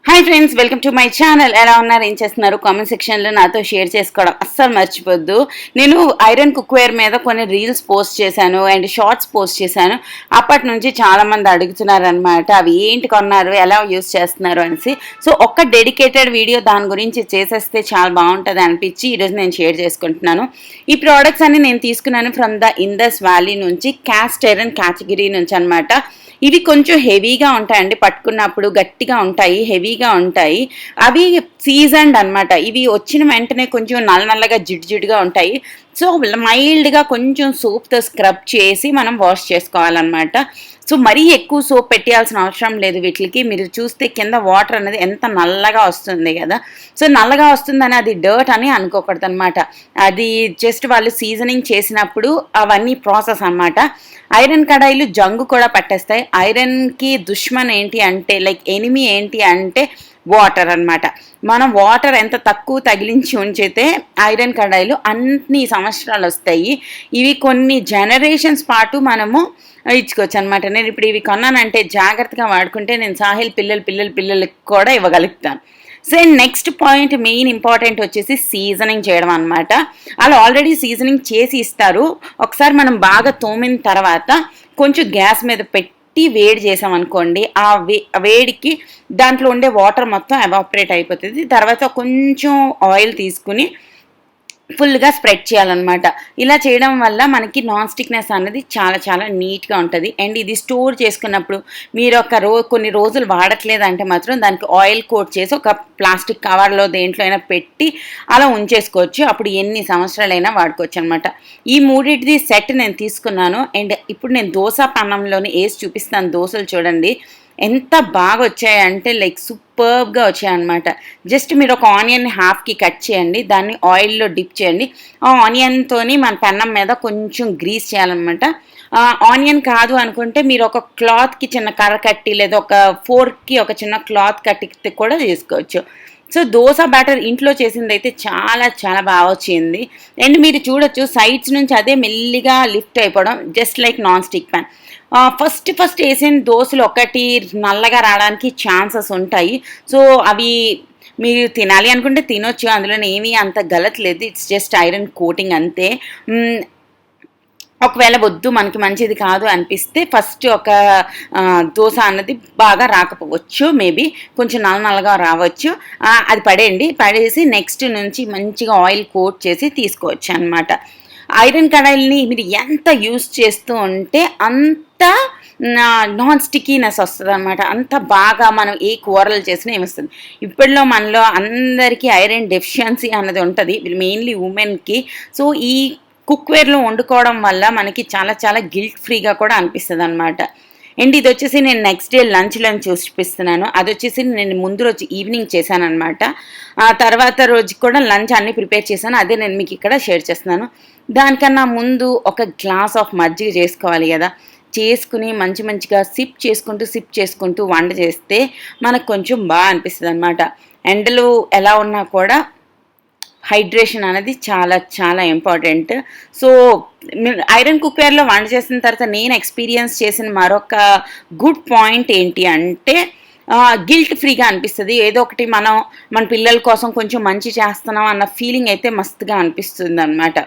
Hi friends, welcome to my channel. ఎలా ఉన్నారు, ఏం చేస్తున్నారు? కామెంట్ సెక్షన్లో నాతో షేర్ చేసుకోవడం అస్సలు మర్చిపోద్దు. నేను ఐరన్ కుక్వేర్ మీద కొన్ని రీల్స్ పోస్ట్ చేశాను అండ్ షార్ట్స్ పోస్ట్ చేశాను. అప్పటి నుంచి చాలామంది అడుగుతున్నారనమాట, అవి ఏంటి కొన్నారు, ఎలా యూస్ చేస్తున్నారు అనేసి. సో ఒక్క డెడికేటెడ్ వీడియో దాని గురించి చేసేస్తే చాలా బాగుంటుంది అనిపించి ఈరోజు నేను షేర్ చేసుకుంటున్నాను. ఈ ప్రోడక్ట్స్ అన్ని నేను తీసుకున్నాను ఫ్రమ్ ద ఇండస్ వ్యాలీ నుంచి, క్యాస్ట్ ఐరన్ కేటగిరీ నుంచి అనమాట. ఇవి కొంచెం హెవీగా ఉంటాయండి, పట్టుకున్నప్పుడు గట్టిగా ఉంటాయి, హెవీగా ఉంటాయి. అవి సీజన్డ్ అనమాట. ఇవి వచ్చిన వెంటనే కొంచెం నల్లగా జిడ్డుగా ఉంటాయి. సో మైల్డ్గా కొంచెం సోప్తో స్క్రబ్ చేసి మనం వాష్ చేసుకోవాలన్నమాట. సో మరీ ఎక్కువ సోప్ పెట్టాల్సిన అవసరం లేదు వీటికి. మీరు చూస్తే కింద వాటర్ అనేది ఎంత నల్లగా వస్తుంది కదా. సో నల్లగా వస్తుందని అది డర్ట్ అని అనుకోకూడదు అనమాట. అది జస్ట్ వాళ్ళు సీజనింగ్ చేసినప్పుడు అవన్నీ ప్రాసెస్ అనమాట. ఐరన్ కడాయిలు జంగు కూడా పట్టేస్తాయి. ఐరన్కి దుష్మన్ ఏంటి అంటే, లైక్ ఎనిమి ఏంటి అంటే వాటర్ అనమాట. మనం వాటర్ ఎంత తక్కువ తగిలించి ఉంచితే ఐరన్ కడాయిలు అన్ని సంవత్సరాలు వస్తాయి. ఇవి కొన్ని జనరేషన్స్ పాటు మనము ఇచ్చుకోవచ్చు అనమాట. నేను ఇప్పుడు ఇవి కొన్నానంటే జాగ్రత్తగా వాడుకుంటే నేను సాహిల్ పిల్లలకి కూడా ఇవ్వగలుగుతాను. So next point, main important వచ్చేసి సీజనింగ్ చేయడం అనమాట. వాళ్ళు ఆల్రెడీ సీజనింగ్ చేసి ఇస్తారు. ఒకసారి మనం బాగా తోమిన తర్వాత కొంచెం గ్యాస్ మీద పెట్టి వేడి చేసామనుకోండి, ఆ వేడికి దాంట్లో ఉండే వాటర్ మొత్తం ఎవాపరేట్ అయిపోతుంది. తర్వాత కొంచెం ఆయిల్ తీసుకుని ఫుల్గా స్ప్రెడ్ చేయాలన్నమాట. ఇలా చేయడం వల్ల మనకి నాన్ స్టిక్నెస్ అనేది చాలా నీట్గా ఉంటుంది. అండ్ ఇది స్టోర్ చేసుకున్నప్పుడు మీరు కొన్ని రోజులు వాడట్లేదంటే మాత్రం దానికి ఆయిల్ కోట్ చేసి ఒక ప్లాస్టిక్ కవర్లో దేంట్లో అయినా పెట్టి అలా ఉంచేసుకోవచ్చు. అప్పుడు ఎన్ని సంవత్సరాలైనా వాడుకోవచ్చు అనమాట. ఈ మూడింటిది సెట్ నేను తీసుకున్నాను. అండ్ ఇప్పుడు నేను దోశ పన్నంలోని వేసి చూపిస్తాను. దోశలు చూడండి ఎంత బాగా వచ్చాయంటే లైక్ సూపర్గా వచ్చాయన్నమాట. జస్ట్ మీరు ఒక ఆనియన్ని హాఫ్కి కట్ చేయండి, దాన్ని ఆయిల్లో డిప్ చేయండి. ఆ ఆనియన్తోని మన పెన్నం మీద కొంచెం గ్రీస్ చేయాలన్నమాట. ఆనియన్ కాదు అనుకుంటే మీరు ఒక క్లాత్కి చిన్న కర్ర కట్టి లేదా ఒక ఫోర్క్కి ఒక చిన్న క్లాత్ కట్టి కూడా చేసుకోవచ్చు. సో దోశ బ్యాటర్ ఇంట్లో చేసింది అయితే చాలా బాగా వచ్చింది. అండ్ మీరు చూడొచ్చు సైడ్స్ నుంచి అదే మెల్లిగా లిఫ్ట్ అయిపోవడం, just like non stick pan. First వేసిన దోశలు ఒకటి నల్లగా రావడానికి ఛాన్సెస్ ఉంటాయి. సో అవి మీరు తినాలి అనుకుంటే తినొచ్చు, అందులో ఏమీ అంత గలట్లేదు. ఇట్స్ జస్ట్ ఐరన్ కోటింగ్ అంతే. ఒకవేళ వద్దు మనకి మంచిది కాదు అనిపిస్తే ఫస్ట్ ఒక దోశ అన్నది బాగా రాకపోవచ్చు, మేబీ కొంచెం నల్లగా రావచ్చు. అది పడేసి నెక్స్ట్ నుంచి మంచిగా ఆయిల్ కోట్ చేసి తీసుకోవచ్చు అనమాట. ఐరన్ కడాయిల్ని మీరు ఎంత యూస్ చేస్తూ ఉంటే అంత నాన్ స్టిక్కీనెస్ వస్తుంది అనమాట. అంత బాగా మనం ఏ కూరలు చేసినా ఏమొస్తుంది. ఇప్పట్లో మనలో అందరికీ ఐరన్ డెఫిషియన్సీ అన్నది ఉంటుంది, మెయిన్లీ ఉమెన్కి. సో ఈ కుక్వేర్లో వండుకోవడం వల్ల మనకి చాలా గిల్ట్ ఫ్రీగా కూడా అనిపిస్తుంది అనమాట. అండ్ ఇది వచ్చేసి నేను నెక్స్ట్ డే లంచ్లో చూపిస్తున్నాను. అది వచ్చేసి నేను ముందు రోజు ఈవినింగ్ చేశాను అనమాట. ఆ తర్వాత రోజు కూడా లంచ్ అన్నీ ప్రిపేర్ చేశాను, అదే నేను మీకు ఇక్కడ షేర్ చేస్తున్నాను. దానికన్నా ముందు ఒక గ్లాస్ ఆఫ్ మజ్జిగ చేసుకోవాలి కదా. చేసుకుని మంచిగా సిప్ చేసుకుంటూ వంట చేస్తే మనకు కొంచెం బాగా అనిపిస్తుంది అనమాట. ఎండలు ఎలా ఉన్నా కూడా హైడ్రేషన్ అనేది చాలా ఇంపార్టెంట్. సో ఐరన్ కుక్వేర్లో వంట చేసిన తర్వాత నేను ఎక్స్పీరియన్స్ చేసిన మరొక గుడ్ పాయింట్ ఏంటి అంటే, గిల్ట్ ఫ్రీగా అనిపిస్తుంది. ఏదో ఒకటి మన పిల్లల కోసం కొంచెం మంచి చేస్తున్నాం అన్న ఫీలింగ్ అయితే మస్తుగా అనిపిస్తుంది అనమాట.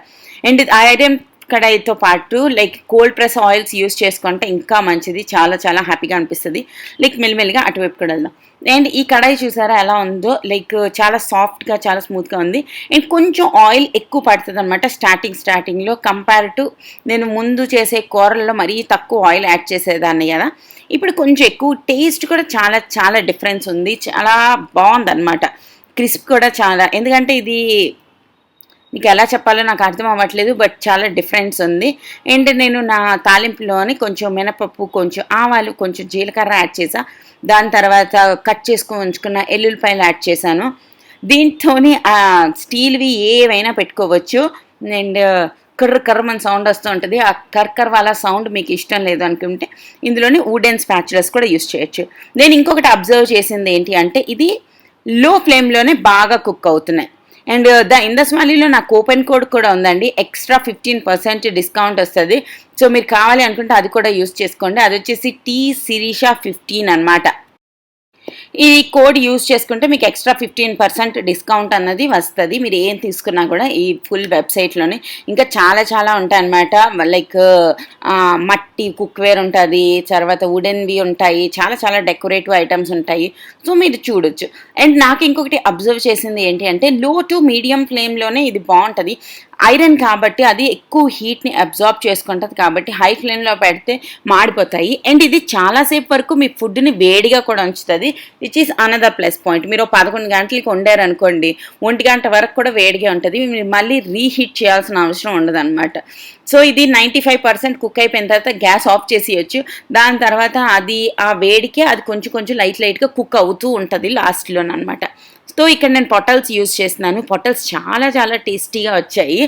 అండ్ ఐరన్ కడాయితో పాటు like cold press oils use చేసుకుంటే ఇంకా మంచిది, చాలా హ్యాపీగా అనిపిస్తుంది. లైక్ మెల్లిమెల్లిగా అటువైపు కూడా వెళ్దాం. అండ్ ఈ కడాయి చూసారా ఎలా ఉందో, లైక్ చాలా సాఫ్ట్గా చాలా స్మూత్గా ఉంది. అండ్ కొంచెం ఆయిల్ ఎక్కువ పడుతుంది అనమాట స్టార్టింగ్లో కంపేర్ టు నేను ముందు చేసే కూరల్లో మరీ తక్కువ ఆయిల్ యాడ్ చేసేదాన్ని కదా. ఇప్పుడు కొంచెం ఎక్కువ, టేస్ట్ కూడా చాలా డిఫరెన్స్ ఉంది. చాలా బాగుందన్నమాట. క్రిస్ప్ కూడా చాలా, ఎందుకంటే ఇది మీకు ఎలా చెప్పాలో నాకు అర్థం అవ్వట్లేదు, బట్ చాలా డిఫరెన్స్ ఉంది. అండ్ నేను నా తాలింపులోని కొంచెం మినపప్పు, కొంచెం ఆవాలు, కొంచెం జీలకర్ర యాడ్ చేసా. దాని తర్వాత కట్ చేసుకొని ఉంచుకున్న ఎల్లుల్లిపాయలు యాడ్ చేశాను. దీంతో స్టీల్వి ఏవైనా పెట్టుకోవచ్చు. అండ్ కర్రమని సౌండ్ వస్తూ ఉంటుంది. ఆ కర్కర్ వాళ్ళ సౌండ్ మీకు ఇష్టం లేదు అనుకుంటే ఇందులోని వుడెన్ స్పాచులస్ కూడా యూస్ చేయొచ్చు. నేను ఇంకొకటి అబ్జర్వ్ చేసింది ఏంటి అంటే, ఇది లో ఫ్లేమ్లోనే బాగా కుక్ అవుతున్నాయి. అండ్ ద ఇండస్ వ్యాలీలో నాకు కూపన్ కోడ్ కూడా ఉందండి, ఎక్స్ట్రా 15% డిస్కౌంట్ వస్తుంది. సో మీరు కావాలి అనుకుంటే అది కూడా యూస్ చేసుకోండి. అది వచ్చేసి టీ సిరీషా 15 అనమాట. ఈ కోడ్ యూజ్ చేసుకుంటే మీకు ఎక్స్ట్రా 15% డిస్కౌంట్ అన్నది వస్తుంది. మీరు ఏం తీసుకున్నా కూడా ఈ ఫుల్ వెబ్సైట్లోనే. ఇంకా చాలా చాలా ఉంటాయి అన్నమాట. లైక్ మట్టి కుక్వేర్ ఉంటుంది, తర్వాత వుడెన్వి ఉంటాయి, చాలా చాలా డెకరేటివ్ ఐటమ్స్ ఉంటాయి. సో మీరు చూడొచ్చు. అండ్ నాకు ఇంకొకటి అబ్జర్వ్ చేసింది ఏంటి అంటే, లో టు మీడియం ఫ్లేమ్లోనే ఇది బాగుంటుంది. ఐరన్ కాబట్టి అది ఎక్కువ హీట్ని అబ్జార్బ్ చేసుకుంటుంది, కాబట్టి హై ఫ్లేమ్లో పెడితే మాడిపోతాయి. అండ్ ఇది చాలాసేపు వరకు మీ ఫుడ్ని వేడిగా కూడా ఉంచుతుంది, which is another plus point. మీరు 11 గంటలకి వండారనుకోండి, 1 గంట వరకు కూడా వేడిగా ఉంటుంది, మీరు మళ్ళీ రీహీట్ చేయాల్సిన అవసరం ఉండదన్నమాట. సో ఇది 95% కుక్ అయిపోయిన తర్వాత గ్యాస్ ఆఫ్ చేసేయచ్చు. దాని తర్వాత అది ఆ వేడికే అది కొంచెం కొంచెం లైట్గా కుక్ అవుతూ ఉంటుంది లాస్ట్లోనమాట. సో ఇక్కడ నేను పొటల్స్ యూజ్ చేస్తున్నాను. పొటల్స్ చాలా చాలా టేస్టీగా వచ్చాయి.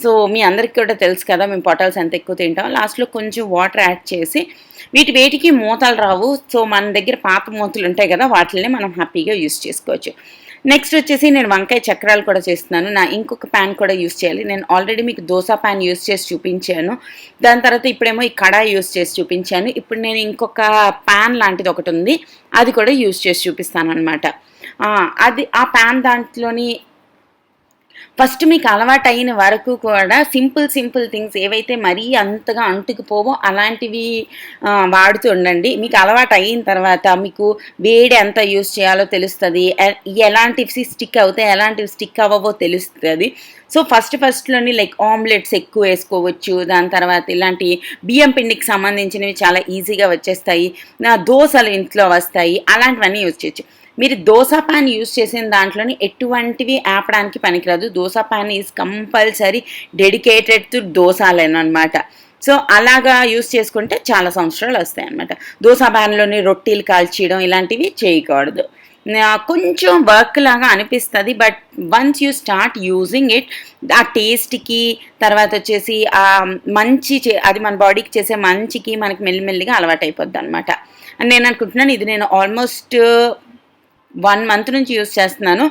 సో మీ అందరికీ కూడా తెలుసు కదా, మేము పొటల్స్ ఎంత ఎక్కువ తింటాం. లాస్ట్లో కొంచెం వాటర్ యాడ్ చేసి, వేటికి మూతలు రావు. సో మన దగ్గర పాత మూతలు ఉంటాయి కదా, వాటిని మనం హ్యాపీగా యూజ్ చేసుకోవచ్చు. నెక్స్ట్ వచ్చేసి నేను వంకాయ చక్రాలు కూడా చేస్తున్నాను. ఇంకొక ప్యాన్ కూడా యూజ్ చేయాలి. నేను ఆల్రెడీ మీకు దోశ ప్యాన్ యూజ్ చేసి చూపించాను. దాని తర్వాత ఇప్పుడేమో ఈ కడాయి యూజ్ చేసి చూపించాను. ఇప్పుడు నేను ఇంకొక ప్యాన్ లాంటిది ఒకటి ఉంది, అది కూడా యూజ్ చేసి చూపిస్తాను అనమాట. అది ఆ ప్యాన్ దాంట్లోని ఫస్ట్ మీకు అలవాటు అయిన వరకు కూడా సింపుల్ థింగ్స్ ఏవైతే మరీ అంతగా అంటుకుపోవో అలాంటివి వాడుతూ ఉండండి. మీకు అలవాటు అయిన తర్వాత మీకు వేడి ఎంత యూజ్ చేయాలో తెలుస్తుంది, ఎలాంటివి స్టిక్ అవుతాయి ఎలాంటివి స్టిక్ అవ్వవో తెలుస్తుంది. సో ఫస్ట్లోని లైక్ ఆమ్లెట్స్ ఎక్కువ వేసుకోవచ్చు. దాని తర్వాత ఇలాంటి బియ్యం పిండికి సంబంధించినవి చాలా ఈజీగా వచ్చేస్తాయి. దోశలు ఇంట్లో వస్తాయి, అలాంటివన్నీ యూజ్ చేయొచ్చు. మీరు దోశ ప్యాన్ యూజ్ చేసిన దాంట్లోని ఎటువంటివి ఆపడానికి పనికిరాదు. Dosa pan is compulsory dedicated to దోశలేనమాట. సో అలాగా యూజ్ చేసుకుంటే చాలా సంవత్సరాలు వస్తాయి అన్నమాట. దోశ ప్యాన్లోని రొట్టెలు కాల్చేయడం ఇలాంటివి చేయకూడదు. కొంచెం వర్క్ లాగా అనిపిస్తుంది, but once you start using it, ఆ టేస్ట్కి తర్వాత వచ్చేసి ఆ మంచి అది మన బాడీకి చేసే మంచికి మనకి మెల్లిమెల్లిగా అలవాటు అయిపోద్ది అనమాట. నేను అనుకుంటున్నాను ఇది నేను ఆల్మోస్ట్ 1 మంత్ నుంచి యూజ్ చేస్తున్నాను.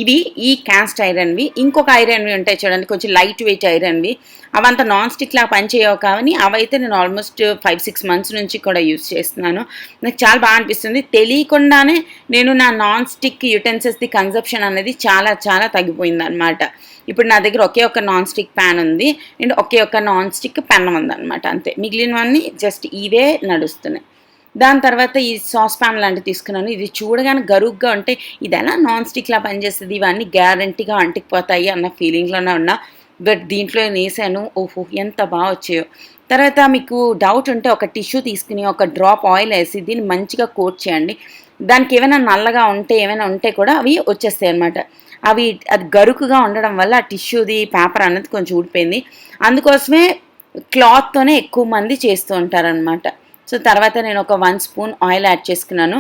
ఇవి ఈ క్యాస్ట్ ఐరన్వి. ఇంకొక ఐరన్వి ఉంటాయి చూడండి, కొంచెం లైట్ వెయిట్ ఐరన్వి. అవంతా నాన్ స్టిక్ లాగా పనిచేయవు, కానీ అవైతే నేను ఆల్మోస్ట్ 5-6 మంత్స్ నుంచి కూడా యూజ్ చేస్తున్నాను. నాకు చాలా బాగా అనిపిస్తుంది. తెలియకుండానే నేను నా నాన్ స్టిక్ యుటెన్సిల్స్ది కన్సప్షన్ అనేది చాలా చాలా తగ్గిపోయింది అనమాట. ఇప్పుడు నా దగ్గర ఒకే ఒక నాన్ స్టిక్ ప్యాన్ ఉంది అండ్ ఒకే ఒక నాన్ స్టిక్ పెన్నం ఉందన్నమాట, అంతే. మిగిలినవన్నీ జస్ట్ ఇవే నడుస్తున్నాయి. దాని తర్వాత ఈ సాస్ ప్యాన్ లాంటివి తీసుకున్నాను. ఇది చూడగానే గరుగ్గా ఉంటే ఇది ఎలా నాన్ స్టిక్లా పనిచేస్తుంది, ఇవన్నీ గ్యారంటీగా అంటికిపోతాయి అన్న ఫీలింగ్లోనే ఉన్నా. బట్ దీంట్లో వేసాను, ఓహో ఎంత బాగా వచ్చాయో. తర్వాత మీకు డౌట్ ఉంటే ఒక టిష్యూ తీసుకుని ఒక డ్రాప్ ఆయిల్ వేసి దీన్ని మంచిగా కోట్ చేయండి. దానికి ఏమైనా నల్లగా ఉంటే ఏమైనా ఉంటే కూడా అవి వచ్చేస్తాయి అనమాట. అది గరుకుగా ఉండడం వల్ల ఆ టిష్యూది పేపర్ అనేది కొంచెం ఊడిపోయింది. అందుకోసమే క్లాత్తోనే ఎక్కువ మంది చేస్తూ ఉంటారనమాట. సో తర్వాత నేను ఒక 1 స్పూన్ ఆయిల్ యాడ్ చేసుకున్నాను.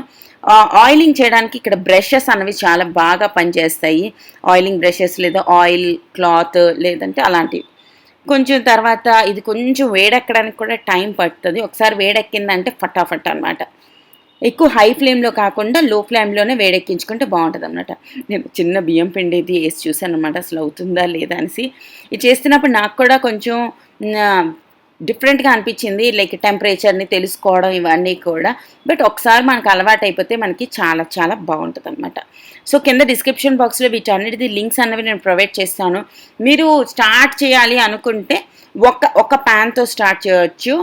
ఆయిలింగ్ చేయడానికి ఇక్కడ బ్రషెస్ అనేవి చాలా బాగా పనిచేస్తాయి. ఆయిలింగ్ బ్రషెస్ లేదా ఆయిల్ క్లాత్ లేదంటే అలాంటివి. కొంచెం తర్వాత ఇది కొంచెం వేడెక్కడానికి కూడా టైం పడుతుంది. ఒకసారి వేడెక్కిందంటే ఫటాఫట్ అనమాట. ఎక్కువ హై ఫ్లేమ్లో కాకుండా లో ఫ్లేమ్లోనే వేడెక్కించుకుంటే బాగుంటుంది అనమాట. నేను చిన్న బియ్యం పిండి ఇది వేసి చూసాను అనమాట, అసలు అవుతుందా లేదా అనేసి. ఇది చేస్తున్నప్పుడు నాకు కూడా కొంచెం డిఫరెంట్గా అనిపించింది, లైక్ టెంపరేచర్ని తెలుసుకోవడం ఇవన్నీ కూడా. బట్ ఒకసారి మనకు అలవాటు అయిపోతే మనకి చాలా చాలా బాగుంటుంది అనమాట. సో కింద డిస్క్రిప్షన్ బాక్స్లో వీటన్నిటిది లింక్స్ అన్నవి నేను ప్రొవైడ్ చేస్తాను. మీరు స్టార్ట్ చేయాలి అనుకుంటే ఒక ప్యాన్తో స్టార్ట్ చేయవచ్చు.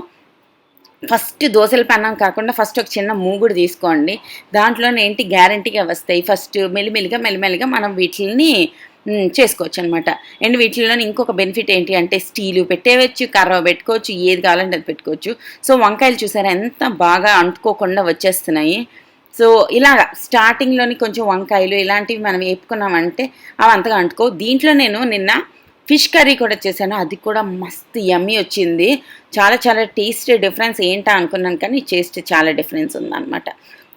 ఫస్ట్ దోశల పెన్నం కాకుండా ఫస్ట్ ఒక చిన్న మూగుడు తీసుకోండి. దాంట్లోనే ఏంటి గ్యారంటీగా వస్తాయి. ఫస్ట్ మెల్లిమెల్లిగా మనం వీటిని చేసుకోవచ్చు అనమాట. అండ్ వీటిలో ఇంకొక బెనిఫిట్ ఏంటి అంటే స్టీలు పెట్టేయచ్చు, కర్ర పెట్టుకోవచ్చు, ఏది కావాలంటే అది పెట్టుకోవచ్చు. సో వంకాయలు చూసారా ఎంత బాగా అంటుకోకుండా వచ్చేస్తున్నాయి. సో ఇలాగ స్టార్టింగ్లోని కొంచెం వంకాయలు ఇలాంటివి మనం వేపుకున్నామంటే అవి అంతగా అంటుకో. దీంట్లో నేను నిన్న ఫిష్ కర్రీ కూడా చేశాను, అది కూడా మస్తు యమ్మీ వచ్చింది. చాలా చాలా టేస్ట్ డిఫరెన్స్ ఏంటా అనుకున్నాను, కానీ టేస్ట్ చాలా డిఫరెన్స్ ఉందన్నమాట.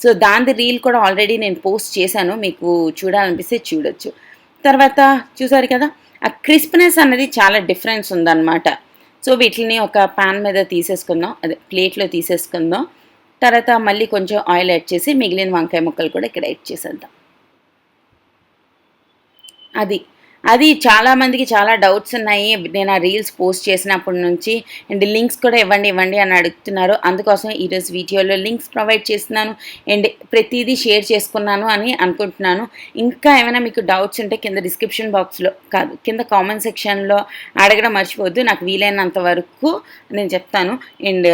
సో దాని రీల్ కూడా ఆల్రెడీ నేను పోస్ట్ చేశాను, మీకు చూడాలనిపిస్తే చూడొచ్చు. తర్వాత చూసారు కదా ఆ క్రిస్ప్నెస్ అనేది చాలా డిఫరెన్స్ ఉందన్నమాట. సో వీటిని ఒక ప్యాన్ మీద తీసేసుకుందాం, అదే ప్లేట్లో తీసేసుకుందాం. తర్వాత మళ్ళీ కొంచెం ఆయిల్ యాడ్ చేసి మిగిలిన వంకాయ ముక్కలు కూడా ఇక్కడ యాడ్ చేసేద్దాం. అది అది చాలా మందికి చాలా డౌట్స్ ఉన్నాయి. నేను ఆ రీల్స్ పోస్ట్ చేసినప్పటి నుంచి అండ్ లింక్స్ కూడా ఇవ్వండి అని అడుగుతున్నారు. అందుకోసం ఈరోజు వీడియోలో లింక్స్ ప్రొవైడ్ చేస్తున్నాను అండ్ ప్రతిదీ షేర్ చేసుకున్నాను అని అనుకుంటున్నాను. ఇంకా ఏమైనా మీకు డౌట్స్ ఉంటే కింద డిస్క్రిప్షన్ బాక్స్లో కాదు, కింద కామెంట్ సెక్షన్లో అడగడం మర్చిపోవద్దు. నాకు వీలైనంత వరకు నేను చెప్తాను. అండ్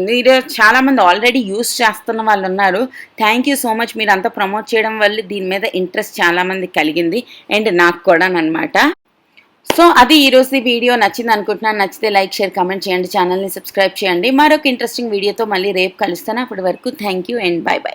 మీరు చాలామంది ఆల్రెడీ యూస్ చేస్తున్న వాళ్ళు ఉన్నారు. Thank you so much. మీరు అంతా ప్రమోట్ చేయడం వల్ల దీని మీద ఇంట్రెస్ట్ చాలామంది కలిగింది అండ్ నాకు కూడా అనమాట. సో అది ఈరోజు వీడియో నచ్చింది అనుకుంటున్నాను. నచ్చితే లైక్, షేర్, కామెంట్ చేయండి. ఛానల్ని సబ్స్క్రైబ్ చేయండి. మరొక ఇంట్రెస్టింగ్ వీడియోతో మళ్ళీ రేపు కలుస్తాను. అప్పటి వరకు thank you and by by.